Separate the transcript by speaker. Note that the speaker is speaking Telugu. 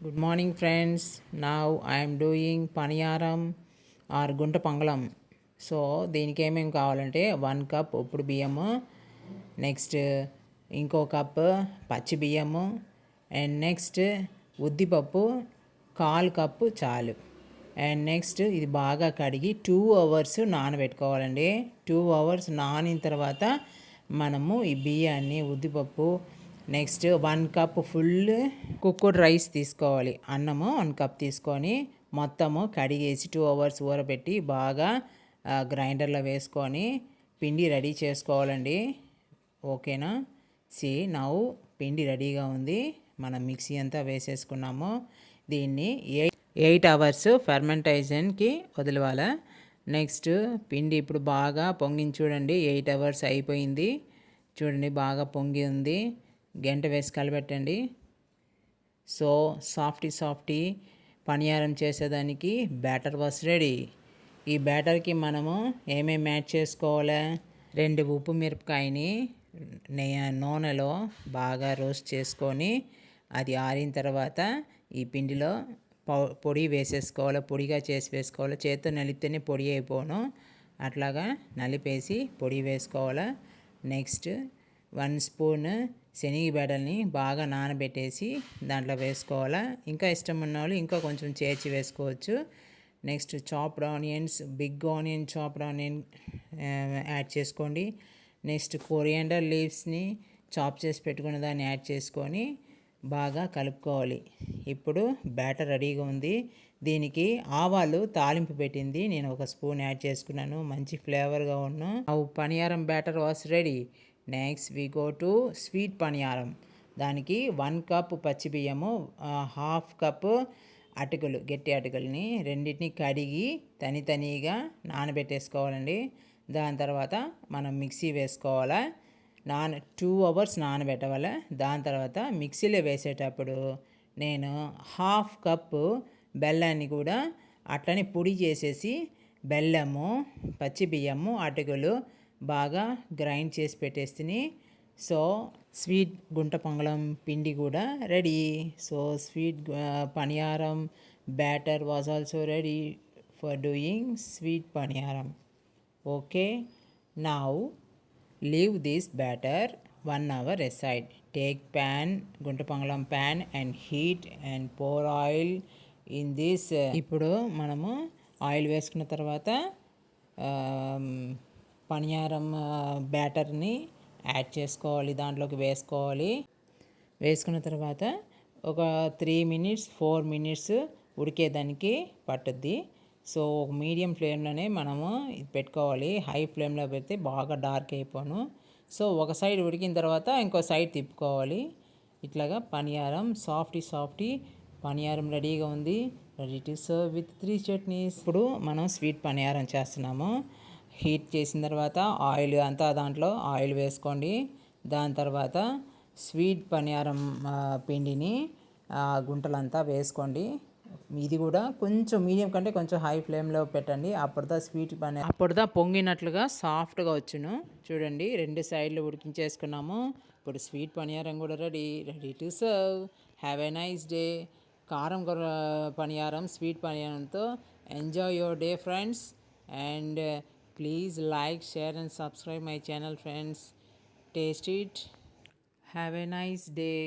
Speaker 1: Good morning, friends. Now I am doing paniyaram or gunta pangalam. So దీనికి ఏమేమి కావాలంటే 1 కప్ ఉప్పుడు బియ్యము, నెక్స్ట్ ఇంకో కప్ పచ్చి బియ్యము, అండ్ నెక్స్ట్ ఉద్దిపప్పు 1/4 కప్పు చాలు. అండ్ నెక్స్ట్ ఇది బాగా కడిగి 2 అవర్స్ నానబెట్టుకోవాలండి. 2 అవర్స్ నానిన తర్వాత మనము ఈ బియ్యాన్ని ఉద్దిపప్పు next 1 cup full cooked rice తీసుకోవాలి. అన్నము 1 కప్ తీసుకొని మొత్తము కడిగేసి 2 అవర్స్ ఊరబెట్టి బాగా గ్రైండర్లో వేసుకొని పిండి రెడీ చేసుకోవాలండి. ఓకేనా? నౌ పిండి రెడీగా ఉంది. మనం మిక్సీ అంతా వేసేసుకున్నాము. దీన్ని 8 అవర్స్ ఫెర్మెంటైజన్కి వదిలివాల. నెక్స్ట్ పిండి ఇప్పుడు బాగా పొంగించి చూడండి. 8 అవర్స్ అయిపోయింది. చూడండి బాగా పొంగి ఉంది. గంట వేసి కలబెట్టండి. సో సాఫ్టీ పనియారం చేసేదానికి బ్యాటర్ వాస్ రెడీ. ఈ బ్యాటర్కి మనము ఏమేమి యాడ్ చేసుకోవాలి? 2 ఉప్పు మిరపకాయని నూనెలో బాగా రోస్ట్ చేసుకొని అది ఆరిన తర్వాత ఈ పిండిలో పొడి వేసేసుకోవాలి. పొడిగా చేసి వేసుకోవాలి. చేత్తో నలిపితేనే పొడి అయిపోను. అట్లాగా నలిపేసి పొడి వేసుకోవాలి. నెక్స్ట్ 1 స్పూన్ శనగ బెడల్ని బాగా నానబెట్టేసి దాంట్లో వేసుకోవాలి. ఇంకా ఇష్టం ఉన్న వాళ్ళు ఇంకా కొంచెం చేర్చి వేసుకోవచ్చు. Next chopped onions, big onion chopped onion add చేసుకోండి. నెక్స్ట్ కొరియాండర్ లీవ్స్ని చాప్ చేసి పెట్టుకున్న దాన్ని యాడ్ చేసుకొని బాగా కలుపుకోవాలి. ఇప్పుడు బ్యాటర్ రెడీగా ఉంది. దీనికి ఆవాలు తాలింపు పెట్టింది నేను 1 స్పూన్ యాడ్ చేసుకున్నాను. మంచి ఫ్లేవర్గా ఉన్న paniyaram batter was ready. Next we go to sweet paniyaram. దానికి 1 కప్ పచ్చి బియ్యము, 1/2 కప్ అటుకులు, గట్టి అటుకుల్ని రెండింటిని కడిగి తనిగా నానబెట్టేసుకోవాలండి. దాని తర్వాత మనం మిక్సీ వేసుకోవాలా. 2 అవర్స్ నానబెట్టవాలి. దాని తర్వాత మిక్సీలో వేసేటప్పుడు నేను 1/2 కప్పు బెల్లాన్ని కూడా అట్లనే పొడి చేసేసి బెల్లము, పచ్చి బియ్యము, అటుకులు బాగా గ్రైండ్ చేసి పెట్టేసి సో స్వీట్ గుంట పొంగలం పిండి కూడా రెడీ. So sweet paniyaram batter was also ready for doing sweet paniyaram. Okay, now leave this batter 1 hour aside. Take pan, gunta pangalam pan and heat and pour oil in this. ఇప్పుడు మనము ఆయిల్ వేసుకున్న తర్వాత పనియారం బ్యాటర్ని యాడ్ చేసుకోవాలి. దాంట్లోకి వేసుకున్న తర్వాత ఒక 3 మినిట్స్ 4 మినిట్స్ ఉడికేదానికి పట్టుద్ది. సో ఒక మీడియం ఫ్లేమ్లోనే మనము ఇది పెట్టుకోవాలి. హై ఫ్లేమ్లో పెడితే బాగా డార్క్ అయిపోను. సో ఒక సైడ్ ఉడికిన తర్వాత ఇంకో సైడ్ తిప్పుకోవాలి. ఇట్లాగా పనియారం సాఫ్టీ పనియారం రెడీగా ఉంది. Ready to serve with 3 chutneys. ఇప్పుడు మనం స్వీట్ పనియారం చేస్తున్నాము. హీట్ చేసిన తర్వాత ఆయిల్ అంతా దాంట్లో ఆయిల్ వేసుకోండి. దాని తర్వాత స్వీట్ పనియారం పిండిని గుంటలంతా వేసుకోండి. ఇది కూడా కొంచెం మీడియం కంటే కొంచెం హై ఫ్లేమ్లో పెట్టండి. అప్పుడుదా పొంగినట్లుగా సాఫ్ట్గా వచ్చును. చూడండి 2 సైడ్లు ఉడికించేసుకున్నాము. ఇప్పుడు స్వీట్ పనియారం కూడా ready to serve. Have a nice day. కారం పనియారం స్వీట్ పనియారంతో enjoy your day friends. And please like, share and subscribe my channel friends. Taste it. Have a nice day.